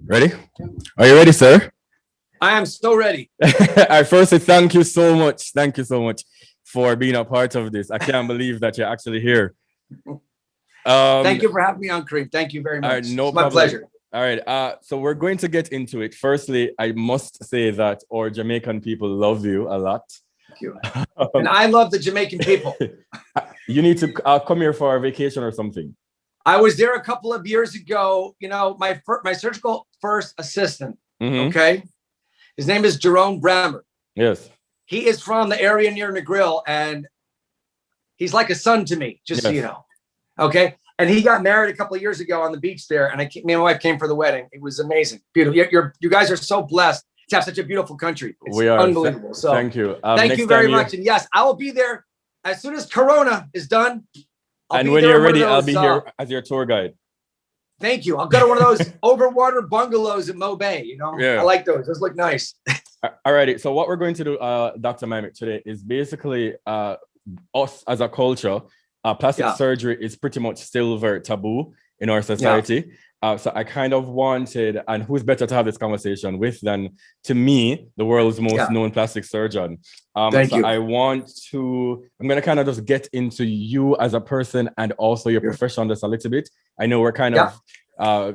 Ready? Are you ready, sir? I am so ready. I first say thank you so much. Thank you so much for being a part of this. I can't believe that you're actually here. Thank you for having me on, Kareem. Thank you very All right, much. no It's my problem. pleasure. All right. So we're going to get into it. Firstly, I must say that our Jamaican people love you a lot. Thank you. And I love the Jamaican people. You need to come here for a vacation or something. I was there a couple of years ago. You know, my surgical first assistant. Mhm. Okay, his name is Jerome Brammer. Yes. He is from the area near Negril, and he's like a son to me. Just so Yes. you know. Okay, and he got married a couple of years ago on the beach there, and me and my wife came for the wedding. It was amazing, beautiful. You guys are so blessed to have such a beautiful country. It's We are. unbelievable. So Thank you. thank Next you very time much. And yes, I will be there as soon as Corona is done. And when you're ready, I'll be here as your tour guide. Thank you. I'll go to one of those overwater bungalows at Mo Bay. You know, Yeah. I like those. Those look nice. All righty. So what we're going to do, Dr. Mimic, today is basically us as a culture. Plastic surgery is pretty much still very taboo in our society. So I kind of wanted, and who's better to have this conversation with than, to me, the world's most known plastic surgeon. Thank you. I'm going to kind of just get into you as a person and also your profession just a little bit. I know we're kind of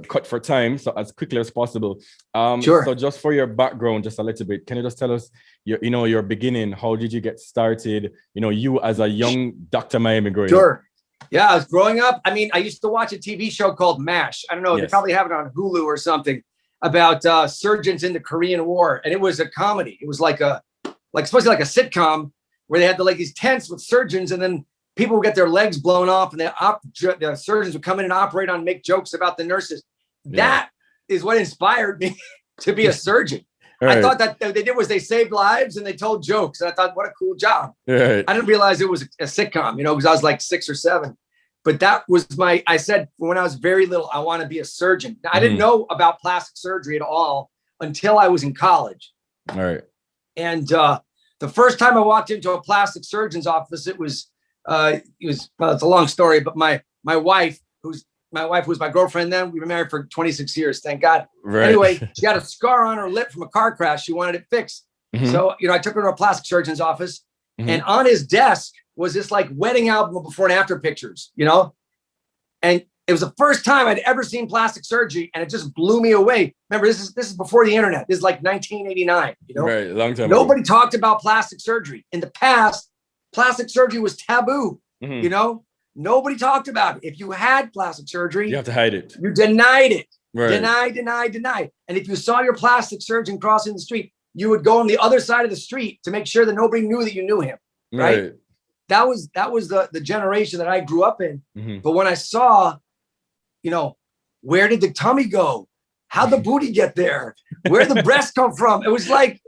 cut for time, so as quickly as possible. Sure. So just for your background, just a little bit, can you just tell us your beginning? How did you get started? You as a young Dr. Miami growing up. Sure. Yeah, I was growing up. I mean, I used to watch a TV show called MASH. I don't know. They probably have it on Hulu or something about surgeons in the Korean War. And it was a comedy. It was supposed to be like a sitcom where they had these tents with surgeons, and then people would get their legs blown off, and the surgeons would come in and operate on, make jokes about the nurses. That is what inspired me to be a surgeon. Right. I thought that they did was they saved lives and they told jokes. And I thought, what a cool job. Right. I didn't realize it was a sitcom, because I was like 6 or 7. But that was I said when I was very little, I want to be a surgeon. Now, I didn't know about plastic surgery at all until I was in college. All right. And the first time I walked into a plastic surgeon's office, it's a long story, but my wife was my girlfriend then. We were married for 26 years, thank God. Right. Anyway, she had a scar on her lip from a car crash. She wanted it fixed. Mm-hmm. So, I took her to a plastic surgeon's office, and on his desk was this wedding album of before and after pictures, and it was the first time I'd ever seen plastic surgery, and it just blew me away. Remember, this is before the internet. This is like 1989, Right, long time Nobody ago. talked about plastic surgery. In the past, plastic surgery was taboo, Nobody talked about it. If you had plastic surgery, you have to hide it. You denied it. Right. Denied. And if you saw your plastic surgeon crossing the street, you would go on the other side of the street to make sure that nobody knew that you knew him. Right. That was the generation that I grew up in. Mm-hmm. But when I saw, where did the tummy go? How'd the booty get there? Where did the breast come from? It was like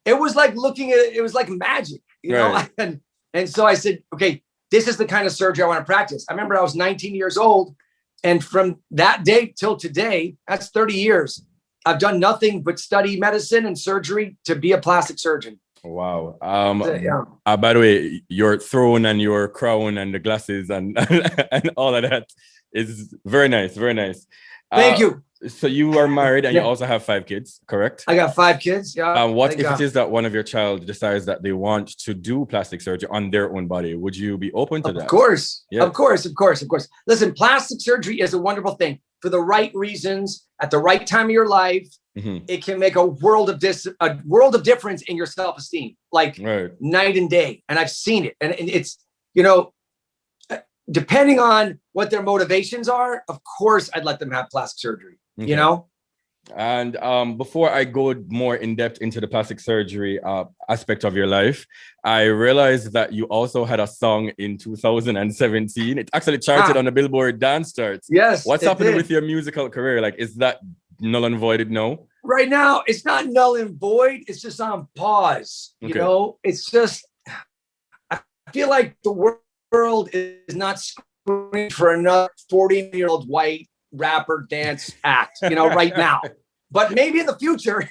looking at it. It was like magic, Right. And so I said, okay, this is the kind of surgery I want to practice. I remember I was 19 years old. And from that day till today, that's 30 years. I've done nothing but study medicine and surgery to be a plastic surgeon. Wow. By the way, your throne and your crown and the glasses and and all of that is very nice. Very nice. Thank you. So you are married and you also have 5 kids, correct? I got 5 kids. Yeah. What if it is that one of your child decides that they want to do plastic surgery on their own body? Would you be open to that? Of course. Yeah. Of course. Listen, plastic surgery is a wonderful thing for the right reasons at the right time of your life. Mm-hmm. It can make a world of difference in your self-esteem, night and day. And I've seen it. And it's, depending on what their motivations are, of course, I'd let them have plastic surgery. Okay. And before I go more in depth into the plastic surgery aspect of your life, I realized that you also had a song in 2017. It actually charted on the Billboard dance charts. Yes. What's happening with your musical career? Is that null and voided now? Right now, it's not null and void. It's just on pause. Okay. It's just, I feel like the world is not screaming for another 40-year-old white rapper dance act, right now. But maybe in the future,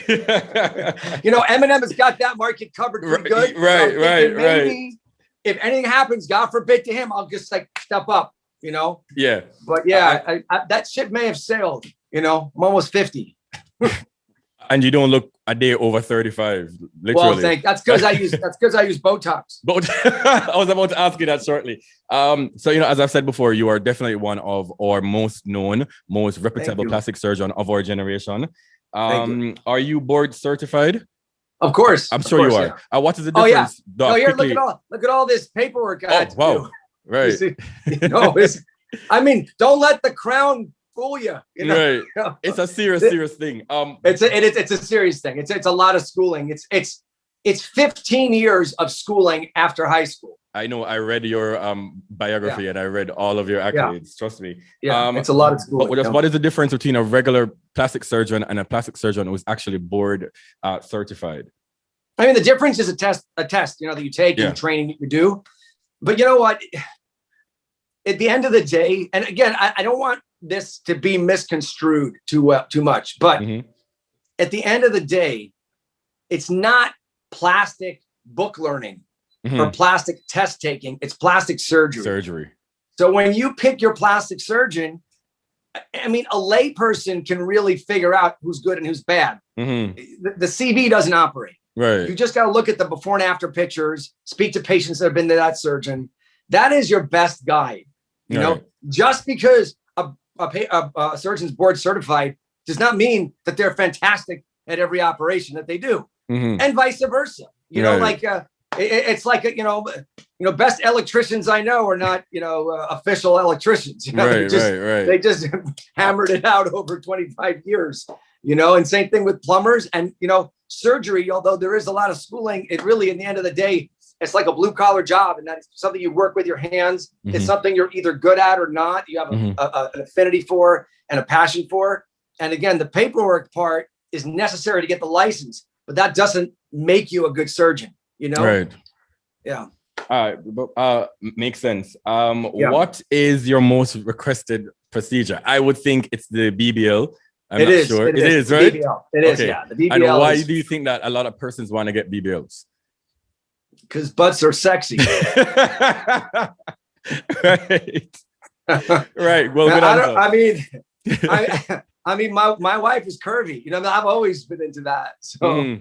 Eminem has got that market covered pretty good. Right. Maybe if anything happens, God forbid to him, I'll just step up, Yeah. But yeah, that ship may have sailed. I'm almost 50. And you don't look a day over 35, literally. Well, that's because I use Botox. But I was about to ask you that shortly. So, as I've said before, you are definitely one of our most known, most reputable plastic surgeon of our generation. Are you board certified? Of course. I'm sure you are. Yeah. What is the difference? Oh, yeah. Look at all this paperwork I had to do. Right. Don't let the crown fool you. Right. It's a serious thing. It's a serious thing. It's a lot of schooling. It's 15 years of schooling after high school. I know. I read your biography and I read all of your accolades. Trust me. Yeah, it's a lot of schooling. But what is the difference between a regular plastic surgeon and a plastic surgeon who's actually board certified? The difference is a test, that you take and training that you do. But you know what? At the end of the day, and again, I don't want this to be misconstrued too much, but at the end of the day, it's not plastic book learning or plastic test taking. It's plastic surgery. So when you pick your plastic surgeon, a layperson can really figure out who's good and who's bad. The CV doesn't operate. Right. You just got to look at the before and after pictures, speak to patients that have been to that surgeon. That is your best guide. Just because a surgeon's board certified does not mean that they're fantastic at every operation that they do, and vice versa. It's like best electricians I know are not official electricians. They just hammered it out over 25 years. And same thing with plumbers and surgery. Although there is a lot of schooling, it really, in the end of the day, it's like a blue collar job, and that's something you work with your hands. It's something you're either good at or not. You have an affinity for and a passion for. And again, the paperwork part is necessary to get the license, but that doesn't make you a good surgeon. Right. Yeah. Makes sense. What is your most requested procedure? I would think it's the BBL. I'm not sure. It is, right? BBL. It is, yeah. The BBL. And why do you think that a lot of persons want to get BBLs? Because butts are sexy. Right. Right. Well, my wife is curvy. I've always been into that. So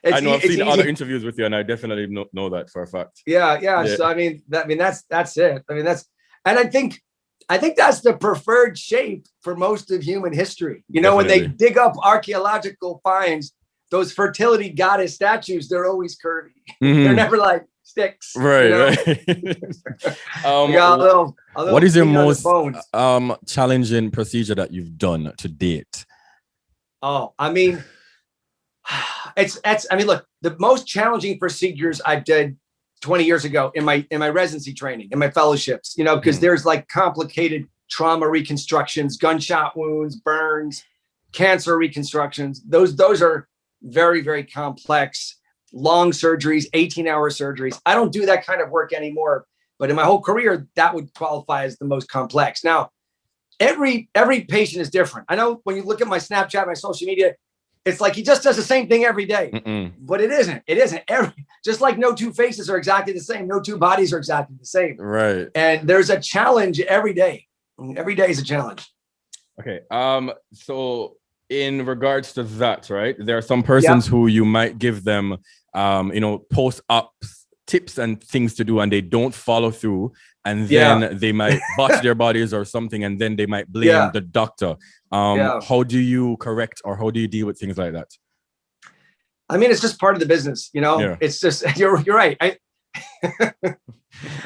I know I've seen other interviews with you, and I definitely know that for a fact. Yeah. So that's it. And I think that's the preferred shape for most of human history. When they dig up archaeological finds, those fertility goddess statues, they're always curvy. They're never like sticks. Right. What is your most challenging procedure that you've done to date? Look, the most challenging procedures I did 20 years ago in my residency training, in my fellowships, because there's like complicated trauma reconstructions, gunshot wounds, burns, cancer reconstructions. Those are very, very complex, long surgeries, 18-hour surgeries. I don't do that kind of work anymore, but in my whole career, that would qualify as the most complex. Now, every patient is different. I know when you look at my Snapchat, my social media, it's like he just does the same thing every day, but it isn't. It isn't. Just like no two faces are exactly the same, no two bodies are exactly the same. Right. And there's a challenge every day. Every day is a challenge. Okay. So in regards to that, right, there are some persons who you might give them, post-op tips and things to do, and they don't follow through, and then they might botch their bodies or something, and then they might blame the doctor. How do you correct, or how do you deal with things like that? It's just part of the business, It's just, you're right.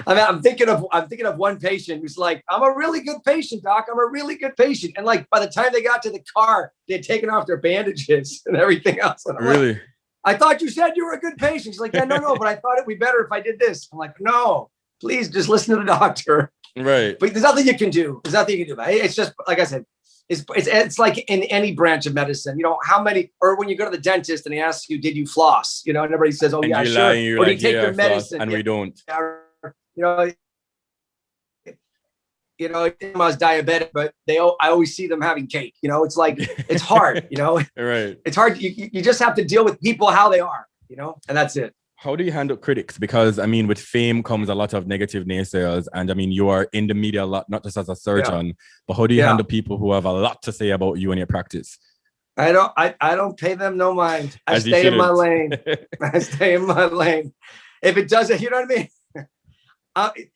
I'm thinking of one patient who's like, I'm a really good patient, doc. I'm a really good patient. And like, by the time they got to the car, they'd taken off their bandages and everything else. And really? Like, I thought you said you were a good patient. She's like, yeah, no, but I thought it'd be better if I did this. I'm like, no, please just listen to the doctor. Right. But there's nothing you can do. It's just, like I said, it's like in any branch of medicine, how many, or when you go to the dentist and he asks you, did you floss? And everybody says, oh, yeah, sure. Or do you take your medicine? And we don't. I was diabetic, but I always see them having cake. It's like, it's hard, Right. It's hard. You just have to deal with people how they are, and that's it. How do you handle critics? Because I mean, with fame comes a lot of negative naysayers, and I mean, you are in the media a lot, not just as a surgeon, but how do you handle people who have a lot to say about you and your practice? I don't pay them no mind. I stay in my lane. I stay in my lane. If it doesn't, you know what I mean?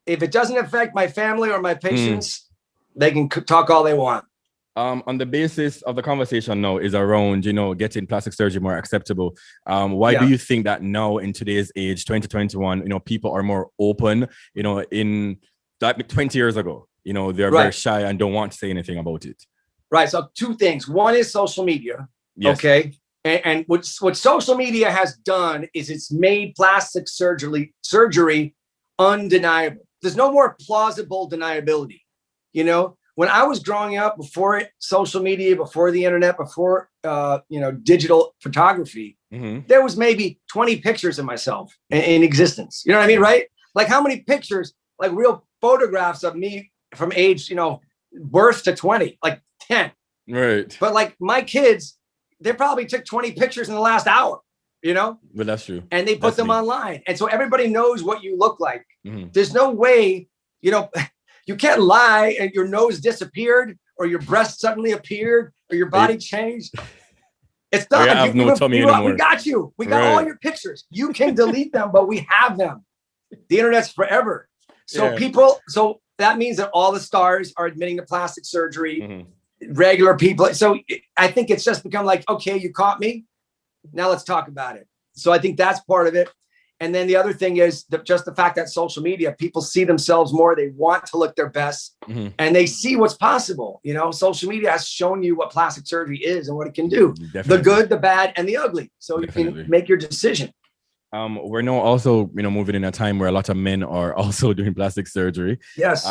If it doesn't affect my family or my patients, they can talk all they want. On the basis of the conversation now is around, getting plastic surgery more acceptable. Why do you think that now in today's age, 2021, people are more open, in like 20 years ago, they're very shy and don't want to say anything about it? Right. So two things. One is social media. Yes. Okay. And what social media has done is it's made plastic surgery undeniable. There's no more plausible deniability. When I was growing up, before social media, before the internet, before digital photography, there was maybe 20 pictures of myself in existence. You know what I mean? Right? Like how many pictures, like real photographs of me from age, birth to 20, like 10. Right. But like my kids, they probably took 20 pictures in the last hour, But that's true. And they put them online. And so everybody knows what you look like. There's no way, you can't lie and your nose disappeared or your breast suddenly appeared or your body changed. It's done. I have no tummy anymore. We got you. We got all your pictures. You can delete them, but we have them. The internet's forever. So so that means that all the stars are admitting to plastic surgery, regular people. So I think it's just become like, okay, you caught me. Now let's talk about it. So I think that's part of it. And then the other thing is just the fact that social media, people see themselves more. They want to look their best and they see what's possible. Social media has shown you what plastic surgery is and what it can do. Definitely. The good, the bad, and the ugly. So you can make your decision. We're now also, moving in a time where a lot of men are also doing plastic surgery. Yes.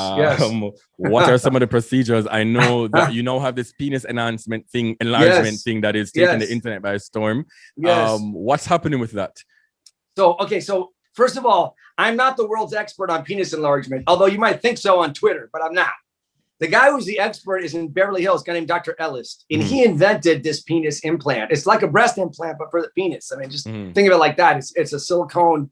What are some of the procedures? I know that have this penis enlargement thing that is taking the internet by storm. Yes. What's happening with that? So first of all, I'm not the world's expert on penis enlargement, although you might think so on Twitter, but I'm not. The guy who's the expert is in Beverly Hills, a guy named Dr. Ellis, and he invented this penis implant. It's like a breast implant, but for the penis. I mean, just think of it like that. It's a silicone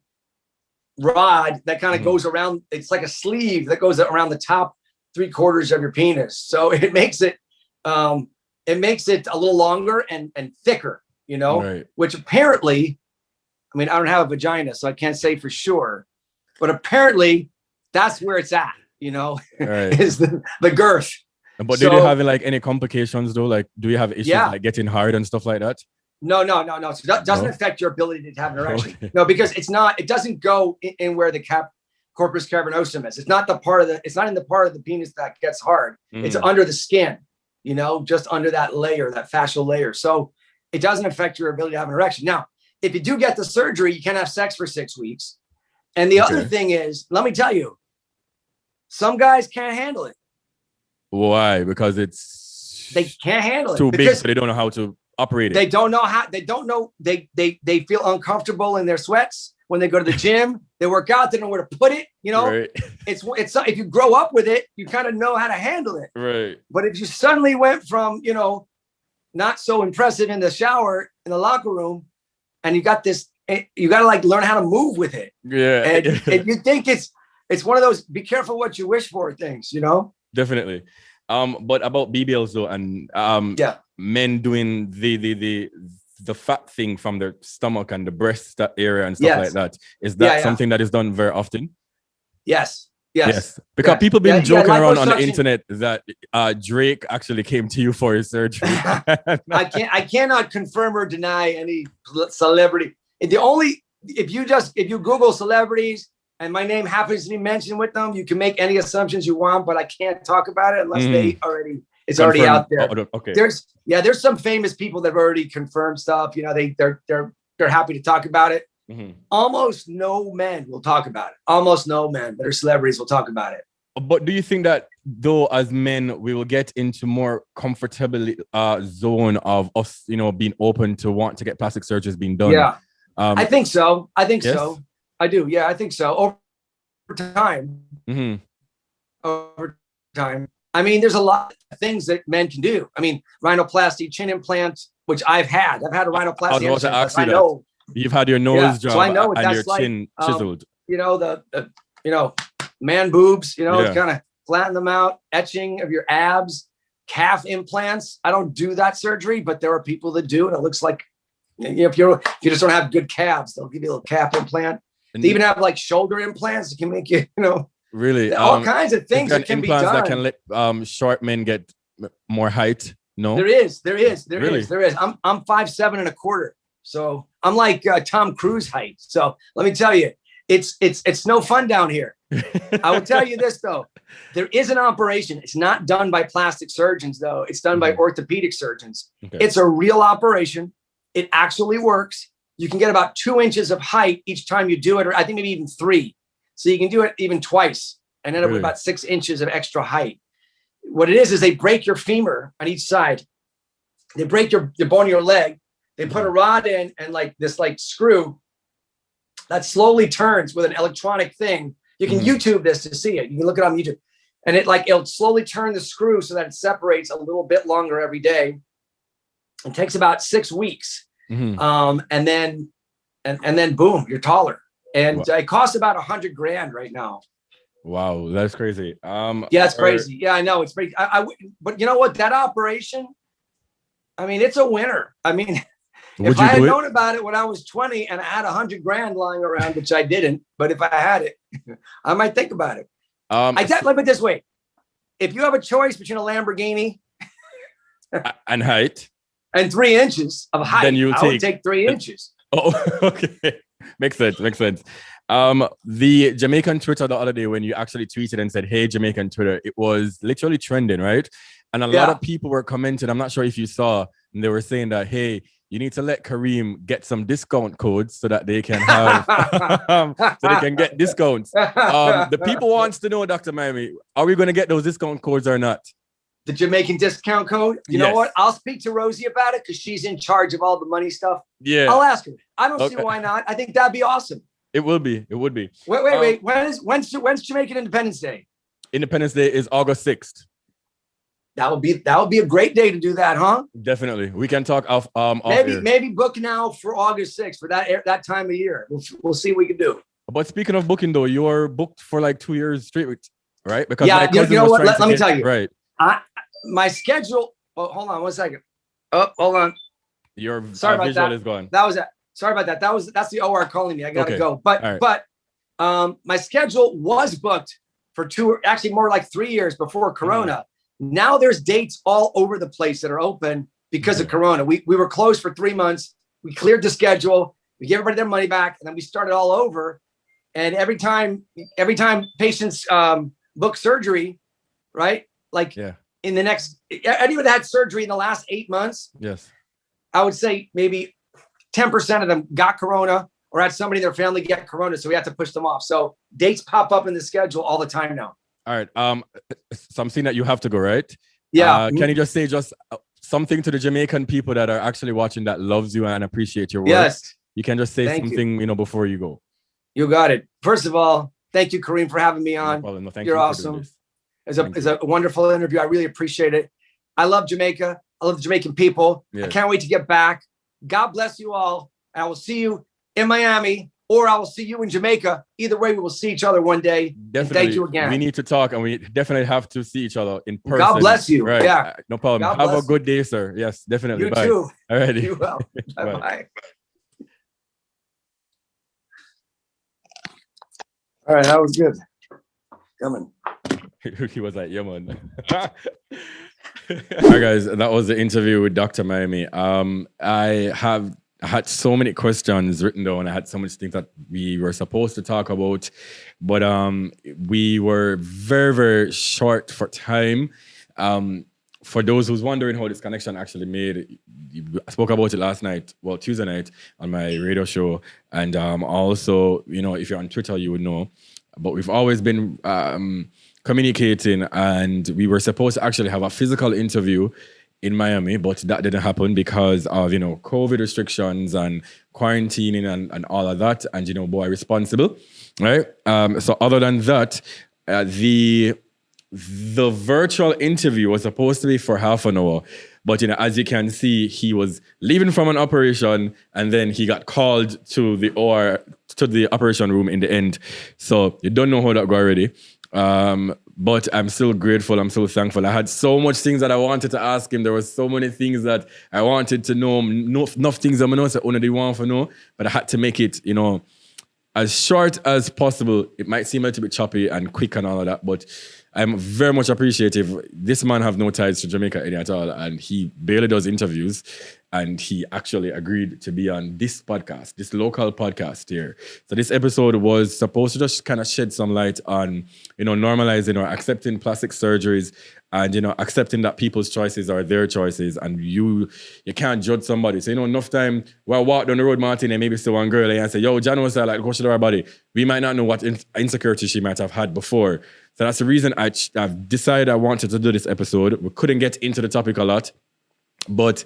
rod that kind of goes around. It's like a sleeve that goes around the top 3/4 of your penis. So it makes it a little longer and thicker, which apparently, I mean, I don't have a vagina, so I can't say for sure, but apparently that's where it's at. Is the girth. But do you have like any complications though? Like, do you have issues like getting hard and stuff like that? No. So that doesn't affect your ability to have an erection. Okay. No, because it doesn't go in where the corpus cavernosum is. It's not in the part of the penis that gets hard. It's under the skin, just under that layer, that fascial layer. So it doesn't affect your ability to have an erection. Now, if you do get the surgery, you can't have sex for 6 weeks. And the other thing is, let me tell you, some guys can't handle it. Why? Because they can't handle it. Too big, so they don't know how to operate it. They don't know how. They don't know. They feel uncomfortable in their sweats when they go to the gym. They work out. They don't know where to put it. Right. It's if you grow up with it, you kind of know how to handle it. Right. But if you suddenly went from not so impressive in the shower in the locker room, and you got this, you got to like learn how to move with it. Yeah. And you think it's one of those be careful what you wish for things, Definitely. But about BBLs though, and men doing the fat thing from their stomach and the breast area and stuff like that. Is that something that is done very often? Yes. Because people been joking around on the internet that Drake actually came to you for his surgery. I cannot confirm or deny any celebrity. If you Google celebrities and my name happens to be mentioned with them, you can make any assumptions you want, but I can't talk about it unless it's already out there. Okay. There's some famous people that have already confirmed stuff. They're happy to talk about it. Almost no men will talk about it. Almost no men that are celebrities will talk about it. But do you think that though, as men, we will get into more comfortable zone of us, being open to want to get plastic surgeries being done? Yeah, I think so. So. I do. Yeah, I think so. Over time. Over time. I mean, there's a lot of things that men can do. I mean, rhinoplasty, chin implant, which I've had. I've had a rhinoplasty. I was about to ask you I know You've had your nose job so I know what and that's your chin chiseled. The man boobs, kind of flatten them out, etching of your abs, calf implants. I don't do that surgery, but there are people that do, and it looks like if you just don't have good calves, they'll give you a little calf implant. They even have like shoulder implants that can make you, really all kinds of things that can be done. That can let short men get more height. No, there is. I'm 5'7.25", so I'm like Tom Cruise height. So let me tell you, it's no fun down here. I will tell you this though, there is an operation. It's not done by plastic surgeons though. It's done by orthopedic surgeons. Okay. It's a real operation. It actually works. You can get about 2 inches of height each time you do it, or I think maybe even 3. So you can do it even twice and end up with about 6 inches of extra height. What it is they break your femur on each side. They break your bone of your leg. They put a rod in and like this screw that slowly turns with an electronic thing. You can YouTube this to see it. You can look it on YouTube. And it'll slowly turn the screw so that it separates a little bit longer every day. It takes about 6 weeks. And then boom, you're taller. And it costs about $100,000 right now. Wow, that's crazy. It's crazy. Yeah, I know it's crazy. But you know what? That operation, I mean, it's a winner. I mean, if I had known about it when I was 20 and I had $100,000 lying around, which I didn't, but if I had it, I might think about it. Let me put it this way: if you have a choice between a Lamborghini and height and 3 inches of height, then I would take 3 inches. Oh, okay. Makes sense. The Jamaican Twitter the other day, when you actually tweeted and said, "Hey, Jamaican Twitter," it was literally trending, right? And a lot of people were commenting. I'm not sure if you saw, and they were saying that, "Hey, you need to let Kareem get some discount codes so that they can have, so they can get discounts." The people wants to know, Dr. Miami, are we going to get those discount codes or not? The Jamaican discount code? You know what? I'll speak to Rosie about it because she's in charge of all the money stuff. Yeah. I'll ask her. I don't see why not. I think that'd be awesome. It would be. Wait. When's Jamaican Independence Day? Independence Day is August 6th. That would be a great day to do that, huh? Definitely. We can talk off maybe book now for August 6th for that time of year. We'll see what we can do. But speaking of booking though, you are booked for like 2 years straight, right? Because you know what? Let me tell you. Right. My schedule. Oh, hold on 1 second. Oh, hold on. Your visual is gone. That was it. Sorry about that. That's the OR calling me. I gotta go. But my schedule was booked for 2, actually more like 3 years before Corona. Now there's dates all over the place that are open because of Corona. We were closed for 3 months. We cleared the schedule. We gave everybody their money back, and then we started all over. And every time patients book surgery, right? In the next, anyone that had surgery in the last 8 months, yes, I would say maybe 10% of them got Corona or had somebody in their family get Corona. So we had to push them off. So dates pop up in the schedule all the time now. All right. So I'm seeing that you have to go, right? Yeah. Can you just say something to the Jamaican people that are actually watching that loves you and appreciate your work? Yes. You can just say something, before you go. You got it. First of all, thank you, Kareem, for having me on. No, You're awesome. It's a wonderful interview. I really appreciate it. I love Jamaica. I love the Jamaican people. Yes. I can't wait to get back. God bless you all. And I will see you in Miami, or I will see you in Jamaica. Either way, we will see each other one day. Definitely. Thank you again. We need to talk, and we definitely have to see each other in person. God bless you. Right. Yeah. No problem. Have a good day, sir. Yes, definitely. You Bye. too. All righty. You will. Bye. All right, that was good. Coming. He was like, yeah, man. All right, guys, that was the interview with Dr. Miami. I had so many questions written down. I had so many things that we were supposed to talk about, but we were very, very short for time. For those who's wondering how this connection actually made, I spoke about it last night, Tuesday night on my radio show. And also, if you're on Twitter, you would know. But we've always been communicating, and we were supposed to actually have a physical interview in Miami, but that didn't happen because of, COVID restrictions and quarantining and all of that. And, boy, responsible, right? So other than that, the virtual interview was supposed to be for half an hour, But, you know, as you can see, he was leaving from an operation and then he got called to the operation room in the end. So you don't know how that go already. But I'm still grateful. I'm so thankful. I had so much things that I wanted to ask him. There was so many things that I wanted to know. Enough things I'm know, so only they want to know. But I had to make it, you know, as short as possible. It might seem a little bit choppy and quick and all of that, but I'm very much appreciative. This man have no ties to Jamaica any at all, and he barely does interviews. And he actually agreed to be on this podcast, this local podcast here. So this episode was supposed to just kind of shed some light on, you know, normalizing or accepting plastic surgeries and, you know, accepting that people's choices are their choices and you can't judge somebody. So, you know, enough time where I walk down the road, Martin, and maybe see one girl and say, yo, John was like, go to our body. We might not know what insecurity she might have had before. So that's the reason I've decided I wanted to do this episode. We couldn't get into the topic a lot, but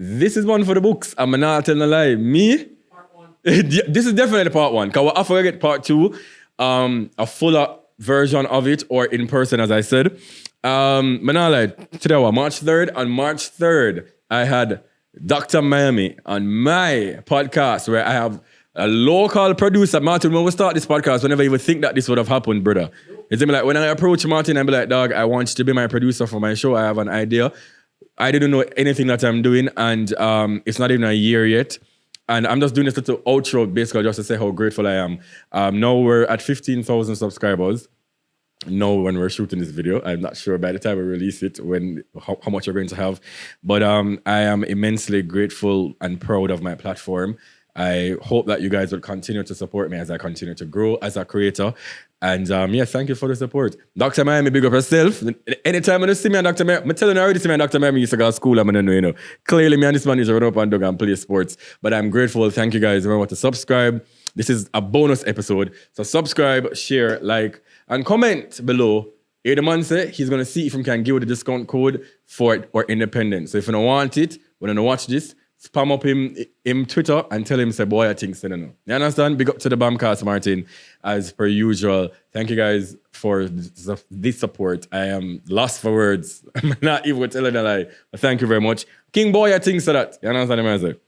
this is one for the books. I'm not telling a lie. Me? Part one. This is definitely part one. Because we'll have to get part two, a fuller version of it, or in person, as I said. Today was March 3rd. On March 3rd, I had Dr. Miami on my podcast where I have a local producer. Martin, when we start this podcast, whenever you would think that this would have happened, brother. It's like, when I approach Martin, I'd be like, dog, I want you to be my producer for my show. I have an idea. I didn't know anything that I'm doing, and it's not even a year yet. And I'm just doing this little outro, basically, just to say how grateful I am. Now we're at 15,000 subscribers. Now, when we're shooting this video, I'm not sure by the time we release it how much we're going to have. But I am immensely grateful and proud of my platform. I hope that you guys will continue to support me as I continue to grow as a creator. And thank you for the support. Dr. Miami, big up yourself. Anytime I see me and Dr. Miami, I'm telling you, I already see me and Dr. Miami used to go to school. I'm going to know, you know. Clearly, me and this man is run up and dog and play sports. But I'm grateful. Thank you guys. Remember to subscribe. This is a bonus episode. So subscribe, share, like, and comment below. Here the man say he's going to see if he can give you the discount code for it or independent. So if you don't want it, when you watch this, spam up him Twitter and tell him, say, Bwoyatingz, no. You understand? Big up to the Bamcast, Martin, as per usual. Thank you guys for this support. I am lost for words. I'm not even telling a lie. But thank you very much. King Bwoyatingz said that. You understand what I say?